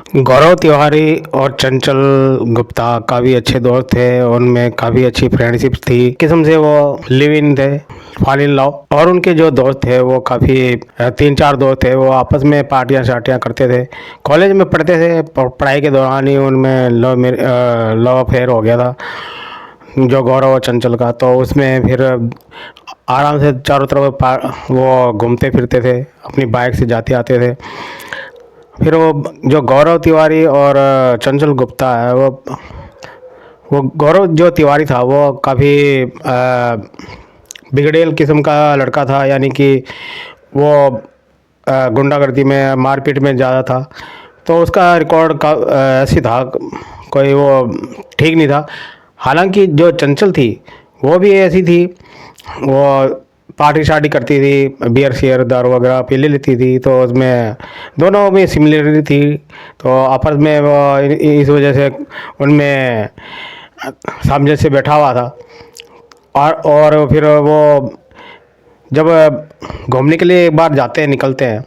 गौरव तिवारी और चंचल गुप्ता काफ़ी अच्छे दोस्त थे। उनमें काफ़ी अच्छी फ्रेंडशिप थी। किस्म से वो लिव इन थे, फॉल इन लव। और उनके जो दोस्त थे वो काफ़ी 3-4 दोस्त थे। वो आपस में पार्टियां शार्टियां करते थे। कॉलेज में पढ़ते थे, पढ़ाई के दौरान ही उनमें लव अफेयर हो गया था जो गौरव और चंचल का। तो उसमें फिर आराम से चारों तरफ वो घूमते फिरते थे, अपनी बाइक से जाते आते थे। फिर वो जो गौरव तिवारी और चंचल गुप्ता है, वो गौरव जो तिवारी था वो काफ़ी बिगड़ेल किस्म का लड़का था। यानी कि वो गुंडागर्दी में, मारपीट में ज़्यादा था। तो उसका रिकॉर्ड का ऐसी था, कोई वो ठीक नहीं था। हालांकि जो चंचल थी वो भी ऐसी थी। वो पार्टी शार्टी करती थी, बियर शेयर दारू वगैरह पी लेती थी। तो उसमें दोनों में सिमिलरिटी थी। तो आपस में वो इस वजह से उनमें सामने से बैठा हुआ था। और फिर वो जब घूमने के लिए एक बार जाते हैं, निकलते हैं,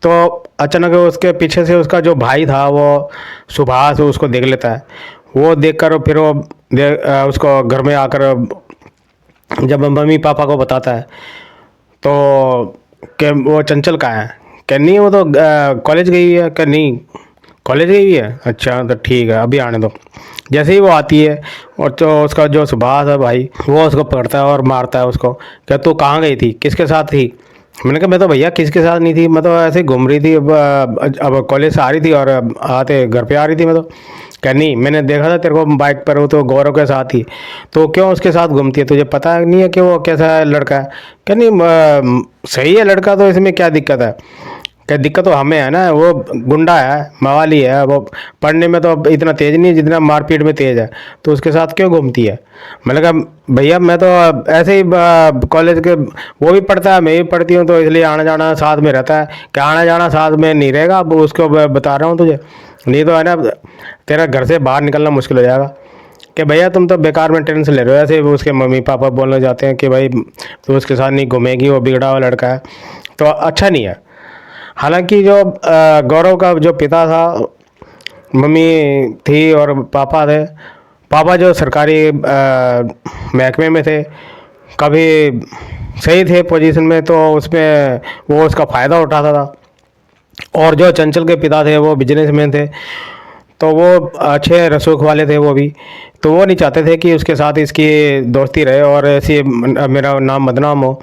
तो अचानक उसके पीछे से उसका जो भाई था वो सुभाष उसको देख लेता है। वो देखकर फिर वो उसको घर में आकर जब मम्मी पापा को बताता है तो कि वो चंचल का है, क्या नहीं वो तो कॉलेज गई हुई है, क्या नहीं कॉलेज गई हुई है, अच्छा तो ठीक है अभी आने दो। जैसे ही वो आती है और तो उसका जो सुभाष है भाई, वो उसको पकड़ता है और मारता है उसको। क्या तू कहाँ गई थी, किसके साथ थी? मैंने कहा मैं तो भैया किसके साथ नहीं थी, मैं तो ऐसे ही घूम रही थी। अब कॉलेज से आ रही थी और आते घर पे आ रही थी मैं तो। क्या नहीं, मैंने देखा था तेरे को बाइक पर, वो तो गौरव के साथ ही। तो क्यों उसके साथ घूमती है, तुझे पता नहीं है कि वो कैसा है लड़का है? क्या नहीं सही है लड़का, तो इसमें क्या दिक्कत है? क्या दिक्कत तो हमें है ना, वो गुंडा है, मवाली है, वो पढ़ने में तो इतना तेज़ नहीं है जितना मारपीट में तेज़ है। तो उसके साथ क्यों घूमती है? मैंने कहा भैया मैं तो ऐसे ही कॉलेज के, वो भी पढ़ता है मैं भी पढ़ती हूँ, तो इसलिए आना जाना साथ में रहता है। क्या आना जाना साथ में नहीं रहेगा? अब उसको बता रहा हूँ तुझे, नहीं तो है ना तेरा घर से बाहर निकलना मुश्किल हो जाएगा। कि भैया तुम तो बेकार में टेंशन ले रहे हो। ऐसे उसके मम्मी पापा बोलने जाते हैं कि भाई तू उसके साथ नहीं घूमेगी, वो बिगड़ा हुआ लड़का है, तो अच्छा नहीं है। हालांकि जो गौरव का जो पिता था, मम्मी थी और पापा थे। पापा जो सरकारी महकमे में थे, कभी सही थे पोजीशन में, तो उसमें वो उसका फ़ायदा उठाता था। और जो चंचल के पिता थे वो बिजनेसमैन थे, तो वो अच्छे रसूख वाले थे वो भी। तो वो नहीं चाहते थे कि उसके साथ इसकी दोस्ती रहे और ऐसी मेरा नाम बदनाम हो।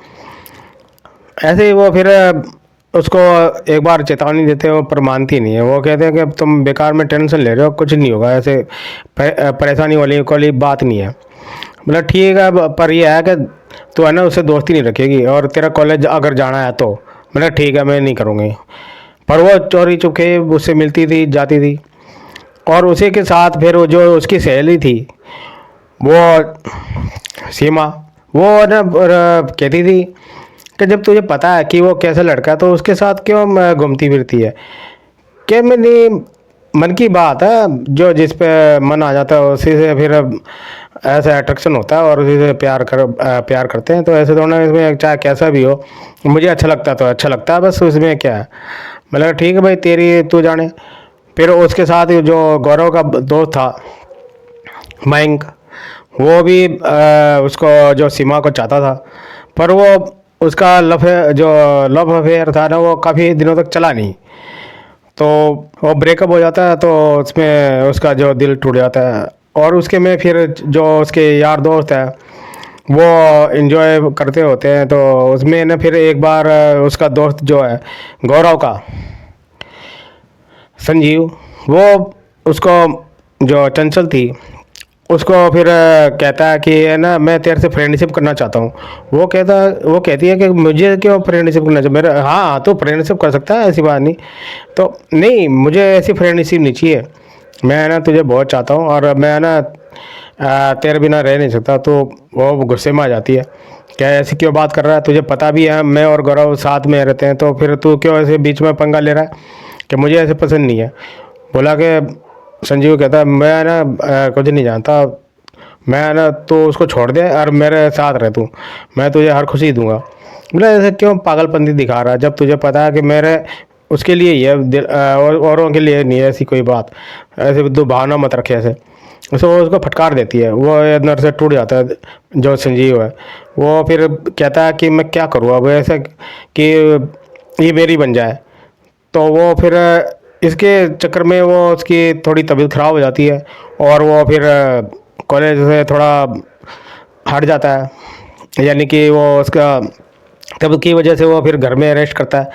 ऐसे ही वो फिर उसको एक बार चेतावनी देते हैं, वो पर मानती नहीं है। वो कहते हैं कि तुम बेकार में टेंशन ले रहे हो, कुछ नहीं होगा, ऐसे परेशानी वाली कोई बात नहीं है। मतलब ठीक है, पर ये है कि तू है ना उससे दोस्ती नहीं रखेगी, और तेरा कॉलेज अगर जाना है तो। मतलब ठीक है मैं नहीं करूँगी। पर वो चोरी चुपके उससे मिलती थी, जाती थी। और उसी के साथ फिर वो जो उसकी सहेली थी, वो सीमा, वो ना कहती थी कि जब तुझे पता है कि वो कैसा लड़का है तो उसके साथ क्यों घूमती फिरती है? कि मेरी मन की बात है, जो जिस पे मन आ जाता है उसी से फिर ऐसा अट्रैक्शन होता है और उसी से प्यार करते हैं। तो ऐसे थोड़ा इसमें चाहे कैसा भी हो, मुझे अच्छा लगता है तो अच्छा लगता है, बस उसमें क्या है। मतलब ठीक है भाई तेरी तू जाने। फिर उसके साथ जो गौरव का दोस्त था मयंक, वो भी उसको जो सीमा को चाहता था, पर वो उसका लव अफेयर था ना, वो काफ़ी दिनों तक चला नहीं। तो वो ब्रेकअप हो जाता है, तो उसमें उसका जो दिल टूट जाता है। और उसके में फिर जो उसके यार दोस्त हैं वो इन्जॉय करते होते हैं। तो उसमें ना फिर एक बार उसका दोस्त जो है गौरव का, संजीव, वो उसको, जो चंचल थी, उसको फिर कहता है कि है ना मैं तेरे से फ्रेंडशिप करना चाहता हूँ। वो कहती है कि मुझे क्यों फ्रेंडशिप करना चाहिए? मेरा हाँ तो फ्रेंडशिप कर सकता है, ऐसी बात नहीं। तो नहीं, मुझे ऐसी फ्रेंडशिप नहीं चाहिए, मैं है ना तुझे बहुत चाहता हूँ और मैं है ना तेरे बिना रह नहीं सकता। तो वो गुस्से में आ जाती है, क्या ऐसी क्यों बात कर रहा है? तुझे पता भी है मैं और गौरव साथ में रहते हैं, तो फिर तू क्यों ऐसे बीच में पंगा ले रहा है कि मुझे ऐसे पसंद नहीं है? बोला कि संजीव कहता है मैं ना कुछ नहीं जानता, मैं ना तो उसको छोड़ दे और मेरे साथ रह तू, मैं तुझे हर खुशी दूंगा। बोला ऐसे क्यों पागलपंती दिखा रहा है, जब तुझे पता है कि मेरे उसके लिए ही है, और औरों के लिए नहीं है ऐसी कोई बात। ऐसे दो भावना मत रखे ऐसे। उसको उसको फटकार देती है, वो अंदर से टूट जाता है जो संजीव है। वो फिर कहता है कि मैं क्या करूँ अब ऐसा कि ये मेरी बन जाए। तो वो फिर इसके चक्कर में वो उसकी थोड़ी तबीयत ख़राब हो जाती है, और वो फिर कॉलेज से थोड़ा हट जाता है, यानी कि वो उसका तबीयत की वजह से वो फिर घर में रेस्ट करता है।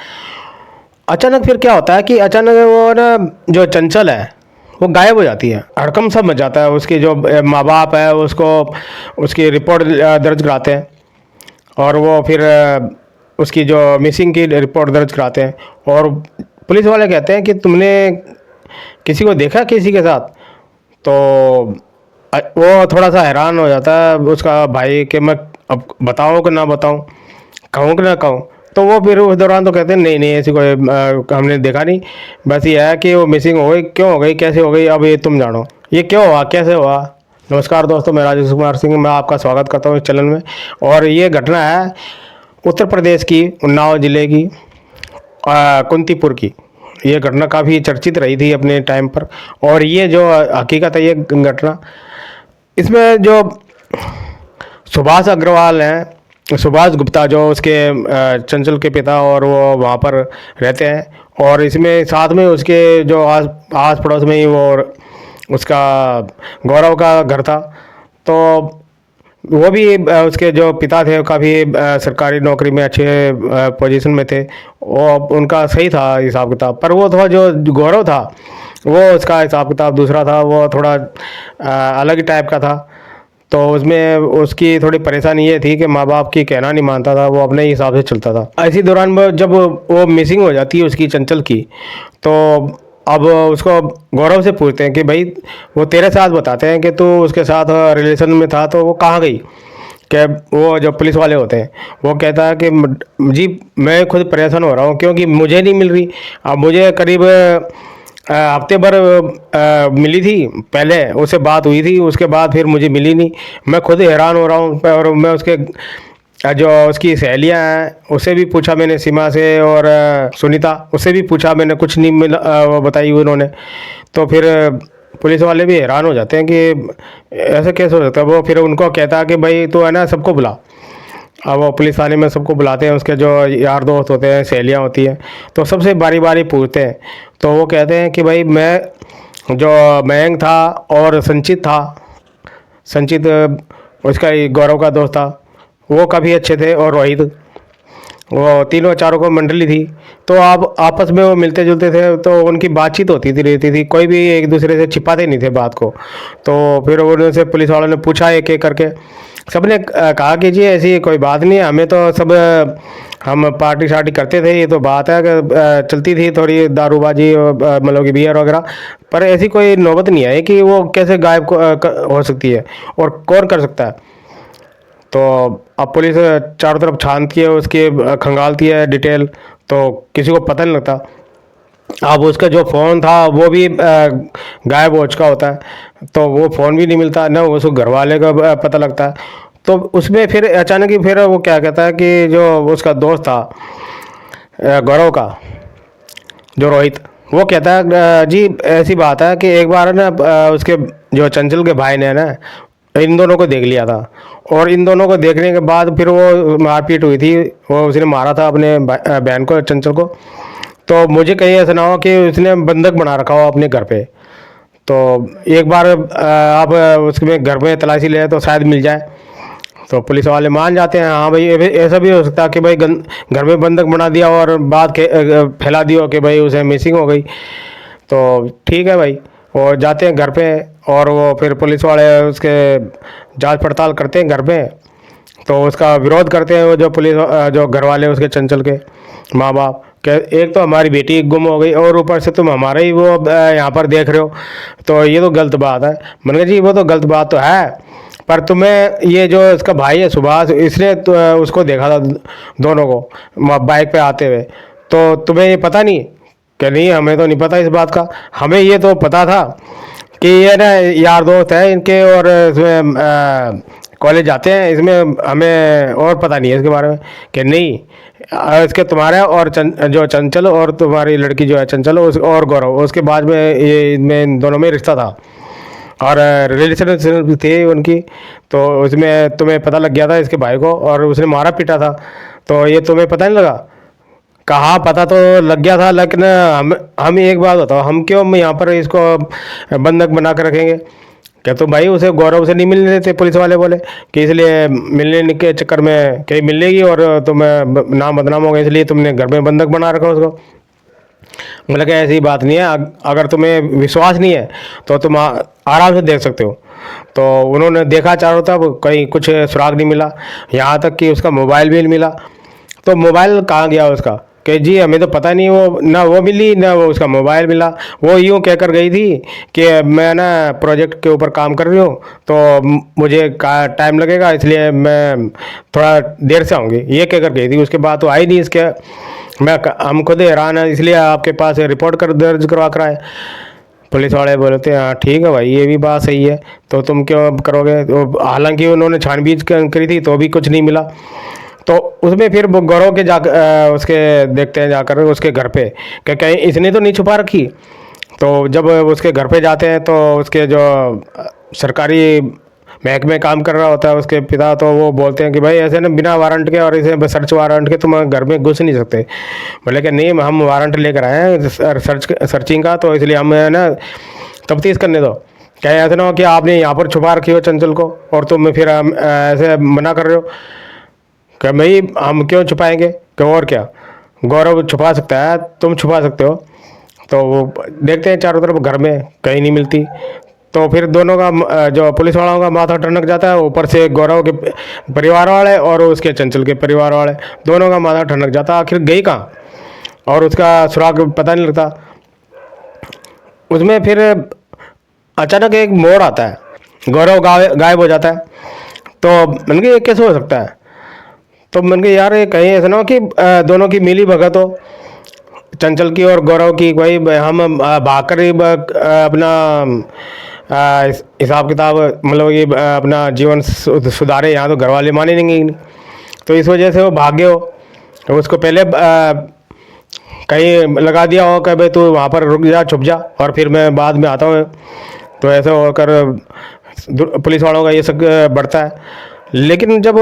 अचानक फिर क्या होता है कि अचानक वो ना, जो चंचल है वो गायब हो जाती है। हड़कंप सब मच जाता है, उसके जो माँ बाप है उसको उसकी रिपोर्ट दर्ज कराते हैं, और वो फिर उसकी जो मिसिंग की रिपोर्ट दर्ज कराते हैं। और पुलिस वाले कहते हैं कि तुमने किसी को देखा किसी के साथ? तो वो थोड़ा सा हैरान हो जाता है उसका भाई कि मैं अब बताऊँ कि ना बताऊँ, कहूँ कि ना कहूँ। तो वो फिर उस दौरान तो कहते हैं नहीं नहीं ऐसी कोई हमने देखा नहीं, बस ये है कि वो मिसिंग हो गई, क्यों हो गई, कैसे हो गई, अब ये तुम जानो ये क्यों हुआ, कैसे हुआ। नमस्कार दोस्तों, मैं राजेश कुमार सिंह, मैं आपका स्वागत करता हूँ इस चैनल में। और ये घटना है उत्तर प्रदेश की, उन्नाव ज़िले की कुंतीपुर की। ये घटना काफ़ी चर्चित रही थी अपने टाइम पर। और ये जो हकीकत है ये घटना, इसमें जो सुभाष अग्रवाल हैं, सुभाष गुप्ता जो उसके चंचल के पिता, और वो वहाँ पर रहते हैं। और इसमें साथ में उसके जो आस पड़ोस में ही वो उसका गौरव का घर था। तो वो भी उसके जो पिता थे काफ़ी सरकारी नौकरी में अच्छे पोजीशन में थे। वो उनका सही था हिसाब किताब, पर वो थोड़ा जो गौरव था वो उसका हिसाब किताब दूसरा था, वो थोड़ा अलग टाइप का था। तो उसमें उसकी थोड़ी परेशानी ये थी कि माँ बाप की कहना नहीं मानता था, वो अपने ही हिसाब से चलता था। ऐसी दौरान जब वो मिसिंग हो जाती है उसकी चंचल की, तो अब उसको गौरव से पूछते हैं कि भाई वो तेरे साथ बताते हैं कि तू उसके साथ रिलेशन में था, तो वो कहाँ गई। कि वो जो पुलिस वाले होते हैं वो कहता है कि जी मैं खुद परेशान हो रहा हूँ क्योंकि मुझे नहीं मिल रही। अब मुझे करीब हफ्ते भर मिली थी, पहले उससे बात हुई थी, उसके बाद फिर मुझे मिली नहीं। मैं खुद हैरान हो रहा हूँ। और मैं उसके जो उसकी सहेलियां हैं उससे भी पूछा मैंने, सीमा से और सुनीता, उससे भी पूछा मैंने, कुछ नहीं मिला वो बताई उन्होंने। तो फिर पुलिस वाले भी हैरान हो जाते हैं कि ऐसे कैसे हो सकता है। वो फिर उनको कहता है कि भाई तो है ना सबको बुला। अब वो पुलिस थाने में सबको बुलाते हैं, उसके जो यार दोस्त होते हैं, सहेलियाँ होती हैं, तो सबसे बारी बारी पूछते हैं। तो वो कहते हैं कि भाई मैं जो मयंक था और संचित था, संचित उसका ही गौरव का दोस्त था, वो काफ़ी अच्छे थे, और रोहित, वो तीनों चारों को मंडली थी। तो आप आपस में वो मिलते जुलते थे, तो उनकी बातचीत होती थी रहती थी, कोई भी एक दूसरे से छिपाते नहीं थे बात को। तो फिर उनसे पुलिस वालों ने पूछा एक एक करके, सबने कहा कि जी ऐसी कोई बात नहीं है, हमें तो सब हम पार्टी शार्टी करते थे, ये तो बात है कि चलती थी थोड़ी दारूबाजी और मतलब कि बियर वगैरह, पर ऐसी कोई नौबत नहीं आई कि वो कैसे गायब हो सकती है और कौन कर सकता है। तो अब पुलिस चारों तरफ छानती है, उसकी खंगालती है डिटेल, तो किसी को पता नहीं लगता। अब उसका जो फ़ोन था वो भी गायब हो चुका होता है, तो वो फ़ोन भी नहीं मिलता ना, उसको घर वाले का पता लगता है। तो उसमें फिर अचानक ही फिर वो क्या कहता है कि जो उसका दोस्त था गौरव का, जो रोहित, वो कहता है जी ऐसी बात है कि एक बार ना उसके जो चंचल के भाई ने ना इन दोनों को देख लिया था, और इन दोनों को देखने के बाद फिर वो मारपीट हुई थी, वो उसने मारा था अपने बहन को, चंचल को। तो मुझे कहीं ऐसा ना हो कि उसने बंधक बना रखा हो अपने घर पे। तो एक बार आप उसमें घर में तलाशी ले तो शायद मिल जाए। तो पुलिस वाले मान जाते हैं, हाँ भाई ऐसा भी हो सकता है कि भाई घर में बंधक बना दिया और बात फैला दी हो कि भाई उसे मिसिंग हो गई। तो ठीक है भाई, वो जाते हैं घर पे, और वो फिर पुलिस वाले उसके जांच पड़ताल करते हैं घर पे। तो उसका विरोध करते हैं वो जो पुलिस जो घर वाले उसके चंचल के माँ बाप, कि एक तो हमारी बेटी गुम हो गई और ऊपर से तुम हमारा ही वो यहाँ पर देख रहे हो, तो ये तो गलत बात है। मैंने कहा जी वो तो गलत बात तो है, पर तुम्हें ये जो इसका भाई है सुभाष, इसने तो उसको देखा था दोनों को बाइक पे आते हुए, तो तुम्हें ये पता नहीं? कि नहीं हमें तो नहीं पता इस बात का, हमें ये तो पता था कि ये ना यार दोस्त है इनके, और इसमें कॉलेज जाते हैं, इसमें हमें और पता नहीं है इसके बारे में। कि नहीं इसके तुम्हारे और जो चंचल और तुम्हारी लड़की जो है चंचल और गौरव, उसके बाद में ये इनमें इन दोनों में रिश्ता था और रिलेशन थी उनकी। तो उसमें तुम्हें पता लग गया था इसके भाई को और उसने मारा पीटा था। तो ये तुम्हें पता नहीं लगा? कहाँ पता तो लग गया था, लेकिन हम एक बात बताओ, हम क्यों यहाँ पर इसको बंधक बना कर रखेंगे? क्या तो भाई उसे गौरव से नहीं मिलने देते? पुलिस वाले बोले कि इसलिए मिलने के चक्कर में कहीं मिल लेगी और तुम्हें नाम बदनाम होगा, इसलिए तुमने घर में बंधक बना रखा उसको। मतलब कि ऐसी बात नहीं है। अगर तुम्हें विश्वास नहीं है तो तुम आराम से देख सकते हो। तो उन्होंने देखा चारों तरफ, कहीं कुछ सुराग नहीं मिला, यहाँ तक कि उसका मोबाइल भी नहीं मिला। तो मोबाइल कहाँ गया उसका? कि जी हमें तो पता नहीं, वो ना वो मिली ना वो उसका मोबाइल मिला। वो यूँ कहकर गई थी कि मैं ना प्रोजेक्ट के ऊपर काम कर रही हूँ, तो मुझे टाइम लगेगा, इसलिए मैं थोड़ा देर से आऊँगी, ये कहकर गई थी। उसके बाद तो आई नहीं इसके। हम खुद हैरान है, इसलिए आपके पास रिपोर्ट कर दर्ज करवा कर आए। पुलिस वाले बोलते हैं हाँ ठीक है भाई, ये भी बात सही है, तो तुम क्यों अब करोगे? तो हालांकि उन्होंने छानबीन करी थी तो भी कुछ नहीं मिला। तो उसमें फिर वो गौरव के उसके देखते हैं जाकर उसके घर पे कि कहीं इसने तो नहीं छुपा रखी। तो जब उसके घर पे जाते हैं तो उसके जो सरकारी महकमे में काम कर रहा होता है उसके पिता, तो वो बोलते हैं कि भाई ऐसे ना बिना वारंट के और इसे सर्च वारंट के तुम घर में घुस नहीं सकते। बोले कि नहीं, हम वारंट लेकर आए हैं सर्चिंग का, तो इसलिए हम है ना तफ्तीश करने दो। क्या ऐसा ना हो कि आपने यहाँ पर छुपा रखी हो चंचल को और तुम फिर हम ऐसे मना कर रहे हो? क्या भाई हम क्यों छुपाएंगे? क्यों और क्या? गौरव छुपा सकता है, तुम छुपा सकते हो। तो वो देखते हैं चारों तरफ, घर में कहीं नहीं मिलती। तो फिर दोनों का जो पुलिस वालों का माथा टनक जाता है, ऊपर से गौरव के परिवार वाले और उसके चंचल के परिवार वाले, दोनों का माथा ठनक जाता है। आखिर गई कहाँ और उसका सुराग पता नहीं लगता। उसमें फिर अचानक एक मोड़ आता है, गौरव गायब हो जाता है। तो मैंने कहा ये कैसे हो सकता है? तो मैंने कहा यार ये कहीं ऐसा ना हो कि दोनों की मिली भगत हो, चंचल की और गौरव की, भाई हम भाग कर ही अपना हिसाब किताब, मतलब ये अपना जीवन सुधारे, यहाँ तो घर वाले माने नहीं। तो इस वजह से वो भागे हो। तो उसको पहले कहीं लगा दिया हो कि भाई तू वहाँ पर रुक जा, छुप जा, और फिर मैं बाद में आता हूँ। तो ऐसे होकर पुलिस वालों का ये सब बढ़ता है। लेकिन जब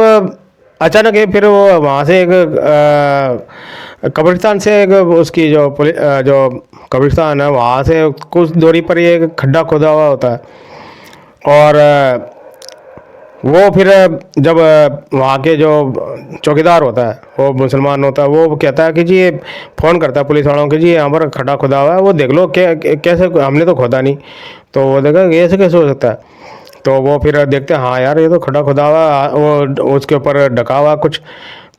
अचानक है फिर वो वहाँ से एक कब्रिस्तान से एक उसकी जो कब्रिस्तान है वहाँ से कुछ दूरी पर ही एक खड्डा खोदा हुआ होता है। और वो फिर जब वहाँ के जो चौकीदार होता है वो मुसलमान होता है, वो कहता है कि जी, फ़ोन करता है पुलिस वालों को, जी यहाँ पर खड्डा खुदा हुआ है, वो देख लो। कैसे? हमने तो खोदा नहीं। तो वो देखा ये ऐसे कैसे हो सकता है? तो वो फिर देखते हैं हाँ यार ये तो खड्डा खुदा हुआ, वो उसके ऊपर ढका हुआ कुछ।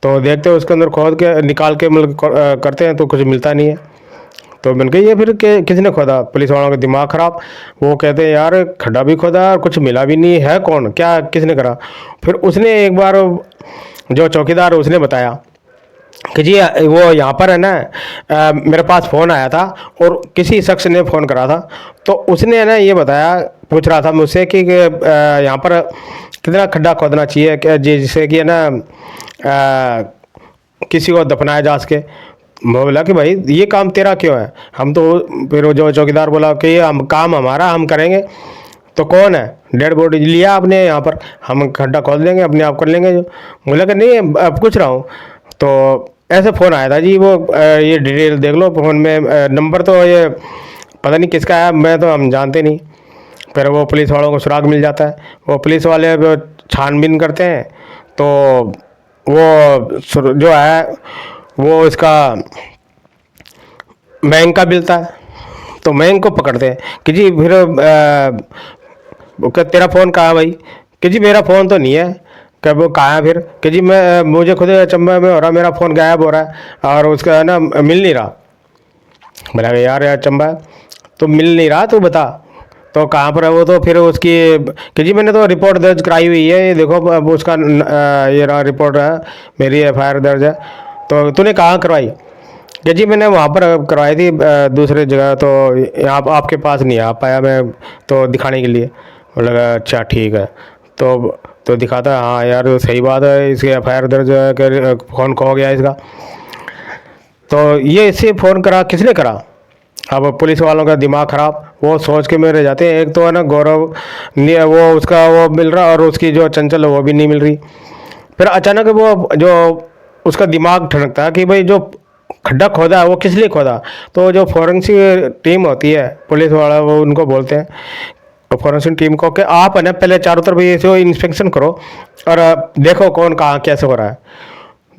तो देखते हैं उसके अंदर खोद के निकाल के मतलब करते हैं तो कुछ मिलता नहीं है। तो मैंने कहा ये फिर किसने खोदा? पुलिस वालों का दिमाग ख़राब। वो कहते हैं यार खड्डा भी खोदा और कुछ मिला भी नहीं है, कौन क्या किसने करा? फिर उसने एक बार जो चौकीदार उसने बताया कि जी वो यहाँ पर है ना, मेरे पास फ़ोन आया था और किसी शख्स ने फ़ोन करा था। तो उसने है ना ये बताया, पूछ रहा था मुझसे कि यहाँ पर कितना खड्डा खोदना चाहिए क्या, जिससे कि है ना किसी को दफनाया जा सके। मैं बोला कि भाई ये काम तेरा क्यों है? हम तो, फिर वो जो चौकीदार बोला कि ये हम काम हमारा हम करेंगे। तो कौन है? डेड बॉडी लिया आपने यहाँ पर, हम खड्डा खोद देंगे, अपने आप कर लेंगे जो। बोला कि नहीं अब पूछ रहा हूँ। तो ऐसे फ़ोन आया था जी, वो ये डिटेल देख लो फ़ोन में, नंबर तो ये पता नहीं किसका है, मैं तो हम जानते नहीं। फिर वो पुलिस वालों को सुराग मिल जाता है। वो पुलिस वाले छानबीन करते हैं तो वो जो है वो इसका बैंक का मिलता है। तो बैंक को पकड़ते हैं कि जी फिर क्या तेरा फ़ोन कहाँ है भाई? कि जी मेरा फ़ोन तो नहीं है। क्या वो कहाँ है फिर? कि जी मैं मुझे खुद अचंभा में हो रहा, मेरा फ़ोन गायब हो रहा है और उसका है ना मिल नहीं रहा। बोला यार अचंभा है, तो मिल नहीं रहा, तो बता तो कहाँ पर है वो? तो फिर उसकी कि जी मैंने तो रिपोर्ट दर्ज कराई हुई है, ये देखो अब उसका ये रहा रिपोर्ट है, मेरी एफआईआर दर्ज है। तो तूने कहाँ करवाई? कि जी मैंने वहाँ पर करवाई थी दूसरे जगह, तो यहाँ आपके पास नहीं आ पाया मैं तो दिखाने के लिए। बोला अच्छा ठीक है। तो दिखाता है हाँ यार सही बात है, इसकी एफआईआर दर्ज है कि फ़ोन खो गया इसका। तो ये इससे फ़ोन करा, किसने करा? अब पुलिस वालों का दिमाग ख़राब, वो सोच के में रह जाते हैं। एक तो है ना गौरव वो उसका वो मिल रहा और उसकी जो चंचल है वो भी नहीं मिल रही। फिर अचानक वो जो उसका दिमाग ठनकता है कि भाई जो खड्डा खोदा है वो किस लिए खोदा? तो जो फॉरेंसिक टीम होती है पुलिस वाला, वो उनको बोलते हैं फॉरेंसिक टीम को कि आप है ना पहले चारों तरफ ये इंस्पेक्शन करो और देखो कौन कहाँ कैसे हो रहा है।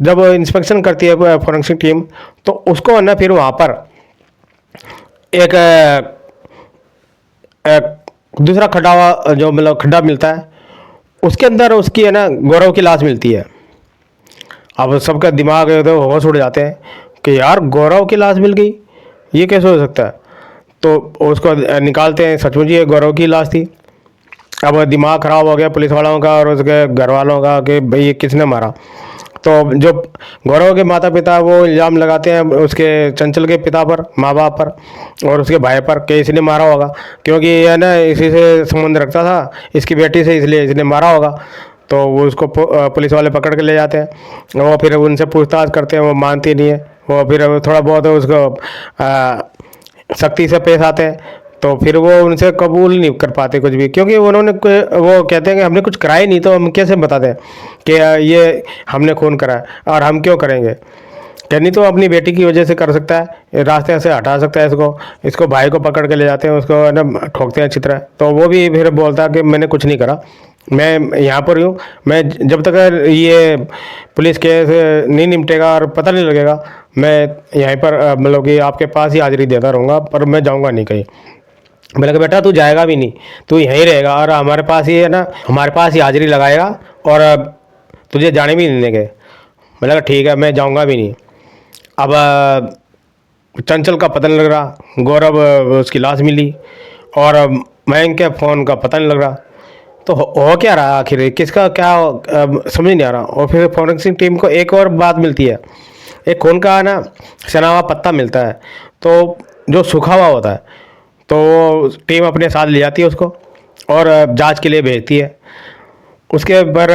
जब इंस्पेक्शन करती है फॉरेंसिक टीम तो उसको है ना फिर वहाँ पर एक दूसरा खड्डा जो मतलब खड्डा मिलता है, उसके अंदर उसकी है ना गौरव की लाश मिलती है। अब सबका दिमाग तो होश उड़ जाते हैं कि यार गौरव की लाश मिल गई, ये कैसे हो सकता है? तो उसको निकालते हैं, सचमुच ये गौरव की लाश थी। अब दिमाग ख़राब हो गया पुलिस वालों का और उसके घर वालों का कि भाई ये किसने मारा। तो जो गौरव के माता पिता वो इल्ज़ाम लगाते हैं उसके चंचल के पिता पर, माँ बाप पर और उसके भाई पर कि इसने मारा होगा, क्योंकि ये ना इसी से संबंध रखता था इसकी बेटी से, इसलिए इसने मारा होगा। तो वो उसको पुलिस वाले पकड़ के ले जाते हैं। वो फिर उनसे पूछताछ करते हैं, वो मानती नहीं है। वो फिर थोड़ा बहुत उसको सख्ती से पेश आते हैं। तो फिर वो उनसे कबूल नहीं कर पाते कुछ भी, क्योंकि उन्होंने वो कहते हैं कि हमने कुछ कराया ही नहीं, तो हम कैसे बताते हैं कि ये हमने खून करा है और हम क्यों करेंगे? कहनी तो अपनी बेटी की वजह से कर सकता है, रास्ते से हटा सकता है इसको। इसको भाई को पकड़ के ले जाते हैं, उसको है ना ठोकते हैं अच्छी तरह। तो वो भी फिर बोलता है कि मैंने कुछ नहीं करा, मैं यहाँ पर हूँ, मैं जब तक ये पुलिस केस नहीं निपटेगा और पता नहीं लगेगा, मैं यहीं पर मतलब कि आपके पास ही हाजिरी देता रहूँगा, पर मैं जाऊँगा नहीं कहीं। मैंने कहा बेटा तू जाएगा भी नहीं, तू यहीं रहेगा और हमारे पास ही है ना, हमारे पास ही हाजिरी लगाएगा और तुझे जाने भी नहीं देंगे। मैंने कहा ठीक है, मैं जाऊँगा भी नहीं। अब चंचल का पता नहीं लग रहा, गौरव उसकी लाश मिली और मयंक के फ़ोन का पता नहीं लग रहा। तो हो क्या रहा आखिर, किसका क्या समझ नहीं आ रहा। और फिर फॉरेंसिक टीम को एक और बात मिलती है, एक खून का ना सना हुआ पत्ता मिलता है, तो जो सूखा हुआ होता है, तो टीम अपने साथ ले जाती है उसको और जांच के लिए भेजती है। उसके पर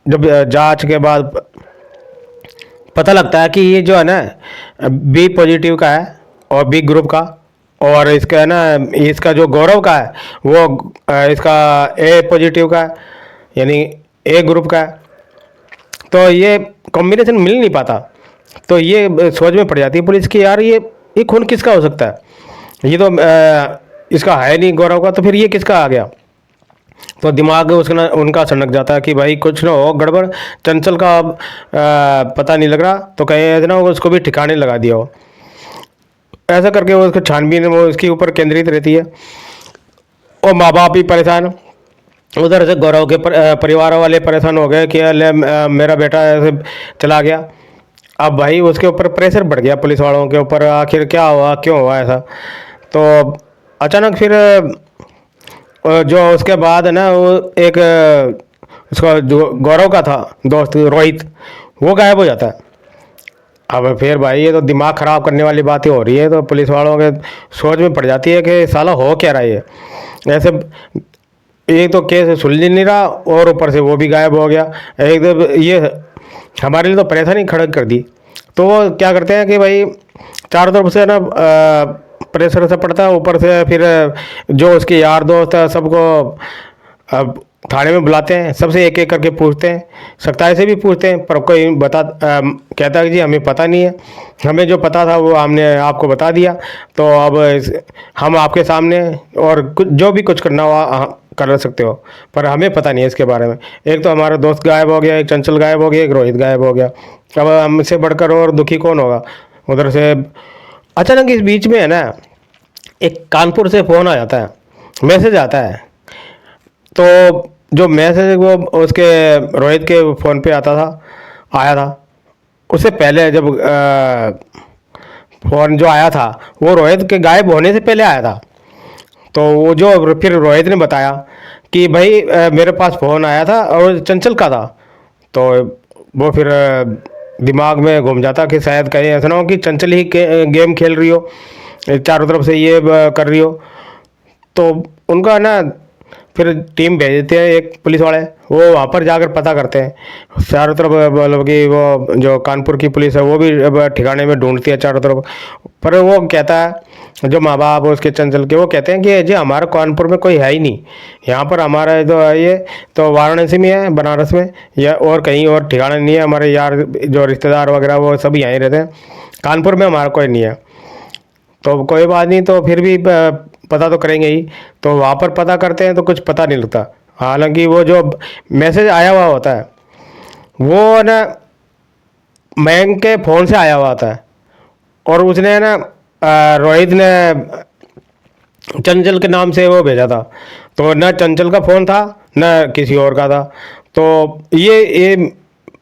जब जांच के बाद पता लगता है कि ये जो है ना बी पॉजिटिव का है और बी ग्रुप का, और इसका है ना इसका जो गौरव का है वो इसका ए पॉजिटिव का है, यानी ए ग्रुप का है। तो ये कॉम्बिनेशन मिल नहीं पाता। तो ये सोच में पड़ जाती है पुलिस की, यार ये खून किसका हो सकता है? ये तो इसका है नहीं गौरव का, तो फिर ये किसका आ गया? तो दिमाग उसका उनका सनक जाता है कि भाई कुछ ना हो गड़बड़, चंचल का पता नहीं लग रहा, तो कहीं ना उसको भी ठिकाने लगा दिया हो। ऐसा करके वो उसको छानबीन वो उसके ऊपर केंद्रित रहती है और माँ बाप भी परेशान। उधर से गौरव के परिवार वाले परेशान हो गए कि अले मेरा बेटा ऐसे चला गया। अब भाई उसके ऊपर प्रेशर बढ़ गया पुलिस वालों के ऊपर, आखिर क्या हुआ, क्यों हुआ ऐसा। तो अचानक फिर जो उसके बाद है ना वो एक उसका जो गौरव का था दोस्त रोहित, वो गायब हो जाता है। अब फिर भाई ये तो दिमाग ख़राब करने वाली बातें हो रही है, तो पुलिस वालों के सोच में पड़ जाती है कि साला हो क्या रहा है ये ऐसे। एक तो केस सुलझ नहीं रहा और ऊपर से वो भी गायब हो गया एकदम। ये हमारे लिए तो परेशानी खड़ी कर दी। तो वो क्या करते हैं कि भाई चारों तरफ से ना प्रेशर से पड़ता है, ऊपर से फिर जो उसके यार दोस्त है सबको अब थाने में बुलाते हैं, सबसे एक एक करके पूछते हैं, सख्ताई से भी पूछते हैं, पर कोई कहता है कि जी हमें पता नहीं है, हमें जो पता था वो हमने आपको बता दिया। तो अब हम आपके सामने और कुछ जो भी कुछ करना हो कर सकते हो, पर हमें पता नहीं है इसके बारे में। एक तो हमारा दोस्त गायब हो गया, एक चंचल गायब हो गया, एक रोहित गायब हो गया। अब हमसे बढ़कर और दुखी कौन होगा? उधर से अचानक इस बीच में है ना एक कानपुर से फ़ोन आ जाता है, मैसेज आता है। तो जो मैसेज वो उसके रोहित के फ़ोन पे आया था, उससे पहले जब फ़ोन जो आया था वो रोहित के गायब होने से पहले आया था। तो वो जो फिर रोहित ने बताया कि भाई मेरे पास फ़ोन आया था और चंचल का था। तो वो फिर दिमाग में घूम जाता कि शायद कहीं ऐसा ना हो कि चंचल ही गेम खेल रही हो, चारों तरफ से ये कर रही हो। तो उनका ना फिर टीम भेज देते हैं एक पुलिस वाले, वो वहाँ पर जाकर पता करते हैं चारों तरफ। मतलब कि वो जो कानपुर की पुलिस है वो भी अब ठिकाने में ढूंढती है चारों तरफ। पर वो कहता है, जो माँ बाप उसके चंचल के, वो कहते हैं कि जी हमारे कानपुर में कोई है ही नहीं, यहाँ पर हमारा जो है ये तो वाराणसी में है, बनारस में, या और कहीं और ठिकाना नहीं है। हमारे यार जो रिश्तेदार वगैरह वो सब यहीं रहते हैं, कानपुर में हमारा कोई नहीं है। तो कोई बात नहीं, तो फिर भी पता तो करेंगे ही। तो वहाँ पर पता करते हैं तो कुछ पता नहीं लगता। हालांकि वो जो मैसेज आया हुआ होता है वो ना मयंक के फ़ोन से आया हुआ होता है, और उसने ना रोहित ने चंचल के नाम से वो भेजा था। तो न चंचल का फ़ोन था न किसी और का था। तो ये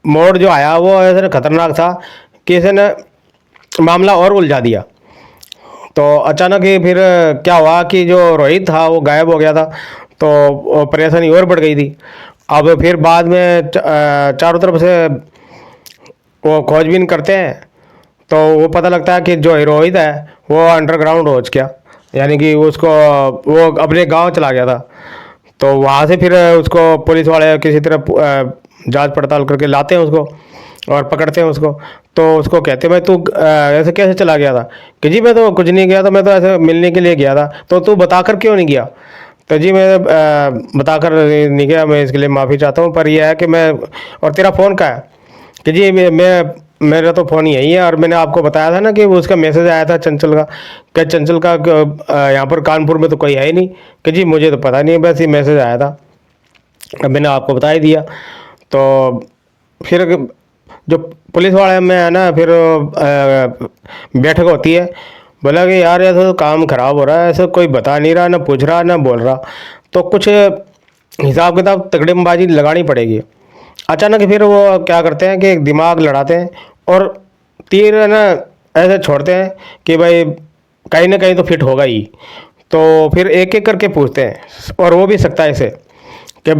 मोड़ जो आया वो ऐसे खतरनाक था कि इसने मामला और उलझा दिया। तो अचानक ही फिर क्या हुआ कि जो रोहित था वो गायब हो गया था, तो परेशानी और बढ़ गई थी। अब फिर बाद में चारों तरफ से वो खोजबीन करते हैं, तो वो पता लगता है कि जो रोहित है वो अंडरग्राउंड हो गया, यानी कि उसको वो अपने गांव चला गया था। तो वहाँ से फिर उसको पुलिस वाले किसी तरह जांच पड़ताल करके लाते हैं उसको और पकड़ते हैं उसको। तो उसको कहते हैं, भाई तू ऐसे कैसे चला गया था? कि जी मैं तो कुछ नहीं गया था, मैं तो ऐसे मिलने के लिए गया था। तो तू बताकर क्यों नहीं गया? तो जी मैं बताकर नहीं गया, मैं इसके लिए माफ़ी चाहता हूँ, पर यह है कि मैं, और तेरा फ़ोन कहाँ है? कि जी मेरा तो फ़ोन यही है, और मैंने आपको बताया था ना कि वो उसका मैसेज आया था चंचल का। क्या चंचल का यहाँ पर कानपुर में तो कोई है ही नहीं। कि जी मुझे तो पता नहीं, बस ये मैसेज आया था, अब मैंने आपको बता ही दिया। तो फिर जो पुलिस वाले में है ना, फिर बैठक होती है। बोला कि यार ऐसा तो काम ख़राब हो रहा है, ऐसा कोई बता नहीं रहा, ना पूछ रहा ना बोल रहा, तो कुछ हिसाब किताब तकड़ीमबाजी लगानी पड़ेगी। अचानक फिर वो क्या करते हैं कि दिमाग लड़ाते हैं और तीर है ना ऐसे छोड़ते हैं कि भाई कहीं ना कहीं तो फिट होगा ही। तो फिर एक एक करके पूछते हैं, और वो भी सकता है इसे कि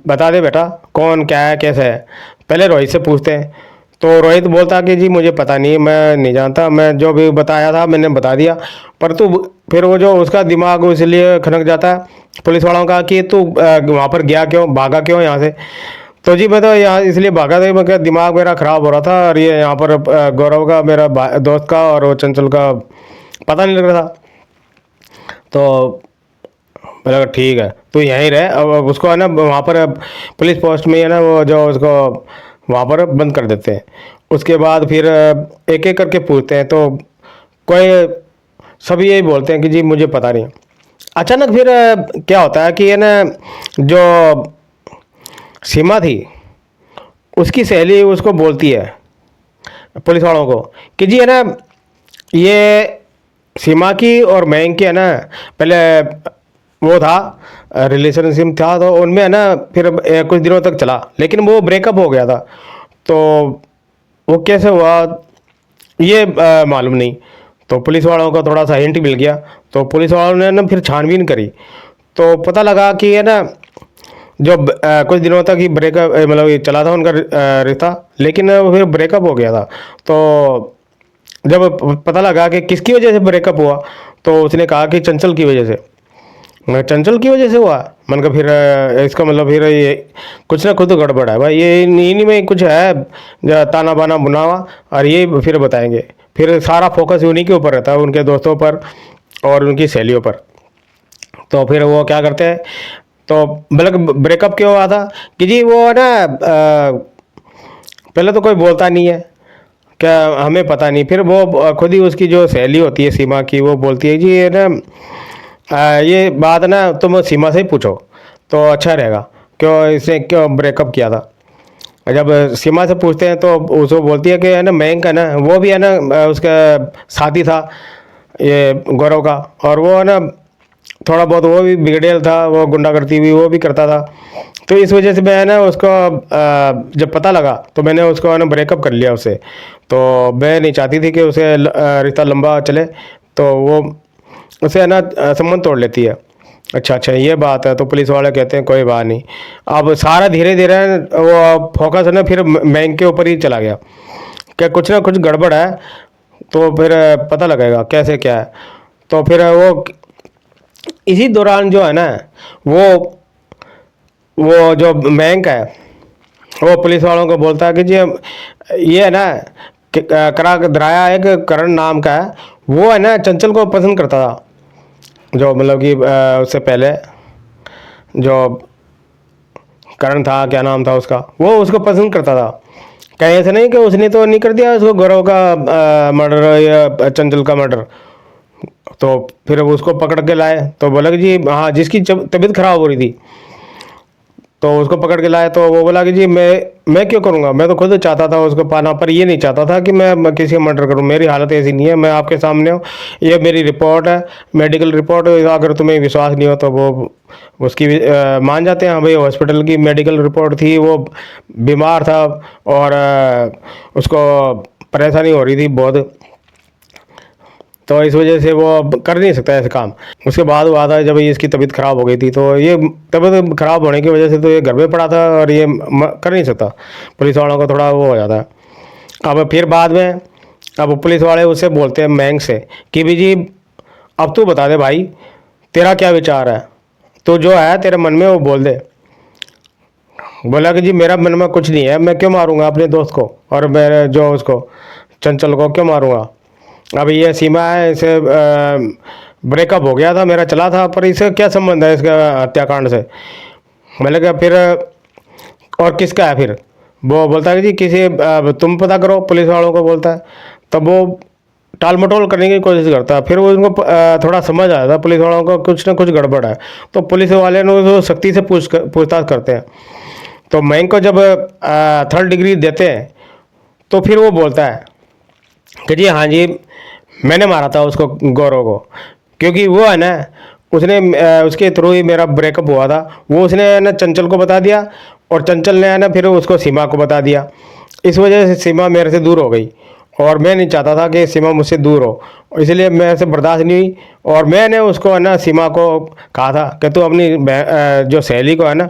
बता दे बेटा कौन क्या है कैसे है। पहले रोहित से पूछते हैं, तो रोहित बोलता कि जी मुझे पता नहीं, मैं नहीं जानता, मैं जो भी बताया था मैंने बता दिया। पर तू, फिर वो जो उसका दिमाग इसलिए खनक जाता है पुलिस वालों का कि तू वहाँ पर गया क्यों, भागा क्यों यहाँ से? तो जी मैं तो यहाँ इसलिए भागा था, मैं दिमाग मेरा ख़राब हो रहा था, और ये यहाँ पर गौरव का, मेरा दोस्त का, और वो चंचल का पता नहीं लग रहा था। तो मैंने कहा ठीक है तू यहीं रहे। अब उसको है ना वहाँ पर पुलिस पोस्ट में है ना, वो जो उसको वहाँ पर बंद कर देते हैं। उसके बाद फिर एक एक करके पूछते हैं, तो कोई, सभी यही बोलते हैं कि जी मुझे पता नहीं। अचानक फिर क्या होता है कि है ना, जो सीमा थी उसकी सहेली उसको बोलती है पुलिस वालों को कि जी है ना, ये सीमा की और मयंक की है ना, पहले वो था रिलेशनशिप था, तो उनमें है ना फिर कुछ दिनों तक चला, लेकिन वो ब्रेकअप हो गया था। तो वो कैसे हुआ ये मालूम नहीं। तो पुलिस वालों को थोड़ा सा हिंट मिल गया, तो पुलिस वालों ने ना फिर छानबीन करी, तो पता लगा कि है ना जो कुछ दिनों तक ही ब्रेकअप मतलब ये चला था उनका रिश्ता, लेकिन वो फिर ब्रेकअप हो गया था। तो जब पता लगा कि किसकी वजह से ब्रेकअप हुआ, तो उसने कहा कि चंचल की वजह से। मैं चंचल की वजह से हुआ? मन का फिर इसका मतलब फिर ये कुछ ना कुछ तो गड़बड़ है भाई, ये इन्हीं में कुछ है ताना बाना बुना हुआ, और ये फिर बताएंगे। फिर सारा फोकस उन्हीं के ऊपर रहता है, उनके दोस्तों पर और उनकी सहेलियों पर। तो फिर वो क्या करते हैं, तो मतलब ब्रेकअप क्यों हुआ था कि जी वो है ना पहले तो कोई बोलता नहीं है, क्या हमें पता नहीं। फिर वो खुद ही उसकी जो सहेली होती है सीमा की, वो बोलती है जी ये ना ये बात ना तुम सीमा से ही पूछो तो अच्छा रहेगा, क्यों इसने क्यों ब्रेकअप किया था। जब सीमा से पूछते हैं तो उसको बोलती है कि है ना मयंक है ना, वो भी है ना उसका साथी था ये गौरव का, और वो है ना थोड़ा बहुत वो भी बिगड़ेल था, वो गुंडागर्दी भी वो भी करता था। तो इस वजह से मैं ना उसको जब पता लगा तो मैंने उसको है ना ब्रेकअप कर लिया उससे। तो मैं नहीं चाहती थी कि उसे रिश्ता लंबा चले, तो वो उसे है ना संबंध तोड़ लेती है। अच्छा अच्छा ये बात है। तो पुलिस वाले कहते हैं कोई बात नहीं। अब सारा धीरे धीरे वो फोकस है ना फिर बैंक के ऊपर ही चला गया कि कुछ ना कुछ गड़बड़ है, तो फिर पता लगेगा कैसे क्या है। तो फिर वो इसी दौरान जो है ना वो वो जो बैंक है वो पुलिस वालों को बोलता है कि जी ये है ना करा दराया एक करण नाम का है, वो है ना चंचल को पसंद करता था, जो मतलब कि उससे पहले जो करण था, क्या नाम था उसका, वो उसको पसंद करता था। कहीं ऐसा नहीं कि उसने तो नहीं कर दिया उसको गौरव का मर्डर या चंचल का मर्डर। तो फिर उसको पकड़ के लाए तो बोला कि जी हाँ, जिसकी तबीयत खराब हो रही थी तो उसको पकड़ के लाए, तो वो बोला कि जी मैं क्यों करूँगा, मैं तो खुद चाहता था उसको पाना, पर ये नहीं चाहता था कि मैं किसी का मर्डर करूँ, मेरी हालत ऐसी नहीं है, मैं आपके सामने हूँ, ये मेरी रिपोर्ट है, मेडिकल रिपोर्ट, अगर तुम्हें विश्वास नहीं हो तो वो उसकी भी मान जाते हैं। हाँ भाई, हॉस्पिटल की मेडिकल रिपोर्ट थी, वो बीमार था और उसको परेशानी हो रही थी बहुत, तो इस वजह से वो अब कर नहीं सकता ऐसे काम। उसके बाद वो आता है जब ये इसकी तबीयत ख़राब हो गई थी, तो ये तबीयत ख़राब होने की वजह से तो ये घर में पड़ा था और ये कर नहीं सकता। पुलिस वालों को थोड़ा वो हो जाता है। अब फिर बाद में अब पुलिस वाले उससे बोलते हैं मैंग से कि भी जी अब तू बता दे भाई, तेरा क्या विचार है, तो जो है तेरे मन में वो बोल दे। बोला कि जी मेरा मन में कुछ नहीं है, मैं क्यों मारूंगा अपने दोस्त को और मेरे जो उसको चंचल को क्यों मारूंगा। अब ये सीमा है, इसे ब्रेकअप हो गया था मेरा, चला था, पर इसे क्या संबंध है इसका हत्याकांड से। मैंने कहा फिर और किसका है फिर। वो बोलता है कि जी किसी तुम पता करो, पुलिस वालों को बोलता है। तब वो टाल मटोल करने की कोशिश करता है, फिर वो उनको थोड़ा समझ आया था पुलिस वालों को कुछ ना कुछ गड़बड़ है, तो पुलिस वाले ने उसको सख्ती से पूछताछ करते हैं। तो मैंग को जब 3rd डिग्री देते हैं तो फिर वो बोलता है कि जी हाँ जी, मैंने मारा था उसको, गौरव को, क्योंकि वो है ना उसने उसके थ्रू ही मेरा ब्रेकअप हुआ था, वो उसने है ना चंचल को बता दिया और चंचल ने है ना फिर उसको सीमा को बता दिया। इस वजह से सीमा मेरे से दूर हो गई और मैं नहीं चाहता था कि सीमा मुझसे दूर हो, इसलिए मेरे से बर्दाश्त नहीं हुई और मैंने उसको है ना सीमा को कहा था कि तू अपनी जो सहेली को है ना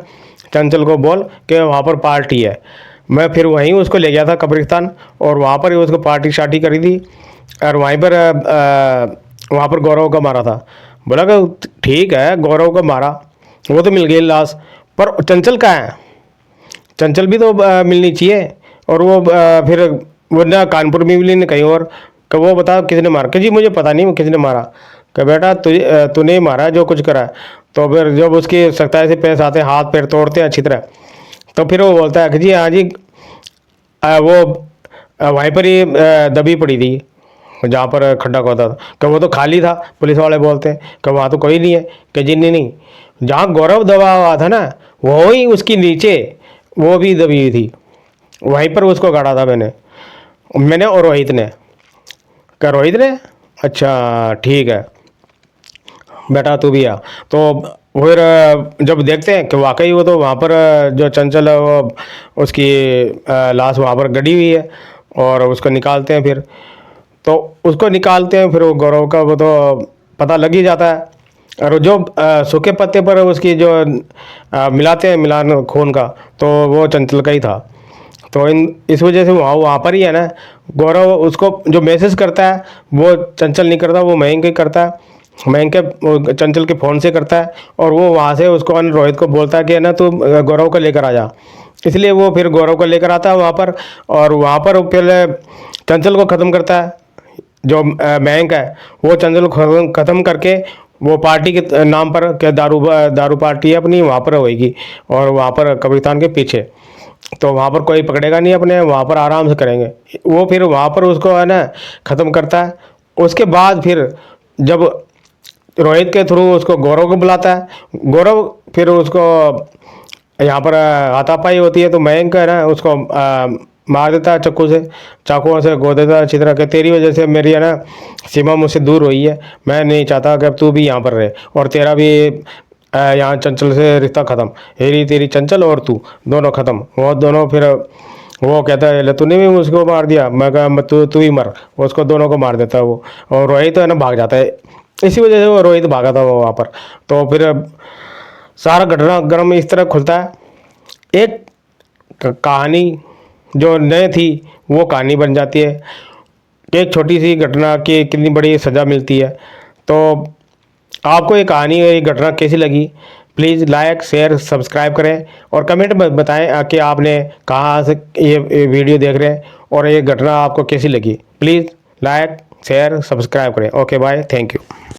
चंचल को बोल कि वहाँ पर पार्टी है। मैं फिर वहीं उसको ले गया था कब्रिस्तान और वहाँ पर ही उसको पार्टी शार्टी करी थी और वहीं पर वहाँ पर गौरव का मारा था। बोला कि ठीक है, गौरव का मारा, वो तो मिल गई लाश, पर चंचल कहाँ है, चंचल भी तो मिलनी चाहिए। और वो फिर वो ना कानपुर में मिली, ना कहीं और। कि वो बता किसने मारा, कि जी मुझे पता नहीं किसने मारा। कि बेटा तुझे तूने ही मारा जो कुछ करा है। तो फिर जब उसकी सख्ताई से पेश आते हैं, हाथ पैर तोड़ते हैं अच्छी तरह, तो फिर वो बोलता है कि जी हाँ जी वो वहीं पर ही दबी पड़ी थी जहाँ पर खड्डा खोदा था। कि वो तो खाली था, पुलिस वाले बोलते हैं कि वहाँ तो कोई नहीं है। कि जी नहीं नहीं, जहाँ गौरव दबा हुआ था ना वो ही उसकी नीचे वो भी दबी हुई थी, वहीं पर उसको गाड़ा था मैंने मैंने और रोहित ने। क्या रोहित ने? अच्छा ठीक है बेटा, तू भी आ। तो फिर जब देखते हैं कि वाकई वो तो वहाँ पर जो चंचल है वो उसकी लाश वहाँ पर गड़ी हुई है और उसको निकालते हैं। फिर तो उसको निकालते हैं, फिर वो गौरव का वो तो पता लग ही जाता है। और जो सूखे पत्ते पर उसकी जो मिलाते हैं मिलान खून का, तो वो चंचल का ही था। तो इस वजह से वहाँ वहाँ पर ही है ना गौरव उसको जो मैसेज करता है वो चंचल नहीं करता, वो मयंक ही करता है। मयंक के वो चंचल के फ़ोन से करता है और वो वहाँ से उसको रोहित को बोलता है कि है ना तू गौरव को लेकर आ जा। इसलिए वो फिर गौरव को लेकर आता है वहाँ पर और वहाँ पर पहले चंचल को ख़त्म करता है। जो मयंक है वो चंचल को ख़त्म करके वो पार्टी के नाम पर क्या दारू पार्टी है अपनी वहाँ पर होएगी और वहाँ पर कब्रिस्तान के पीछे, तो वहाँ पर कोई पकड़ेगा नहीं अपने, वहाँ पर आराम से करेंगे। वो फिर वहाँ पर उसको है ना ख़त्म करता है। उसके बाद फिर जब रोहित के थ्रू उसको गौरव को बुलाता है, गौरव फिर उसको यहाँ पर हाथापाई होती है, तो मयंक है ना उसको मार देता है चाकुओं से गो देता है अच्छी तरह के, तेरी वजह से मेरी है ना सीमा मुझसे दूर हुई है, मैं नहीं चाहता कि अब तू भी यहाँ पर रहे और तेरा भी यहाँ चंचल से रिश्ता ख़त्म, हेरी तेरी चंचल और तू दोनों ख़त्म। वो दोनों फिर वो कहता है ले तूने भी उसको मार दिया, मैं कहा तू तू ही मर, वो उसको दोनों को मार देता है वो। और रोहित तो है ना भाग जाता है, इसी वजह से वो रोहित भागा था वो वहाँ पर। तो फिर सारा घटनाक्रम इस तरह खुलता है। एक कहानी जो नए थी वो कहानी बन जाती है, एक छोटी सी घटना की कितनी बड़ी सज़ा मिलती है। तो आपको ये कहानी ये घटना कैसी लगी प्लीज़ लाइक शेयर सब्सक्राइब करें और कमेंट में बताएं कि आपने कहाँ से ये वीडियो देख रहे हैं और ये घटना आपको कैसी लगी। प्लीज़ लाइक शेयर सब्सक्राइब करें। Okay bye, thank you.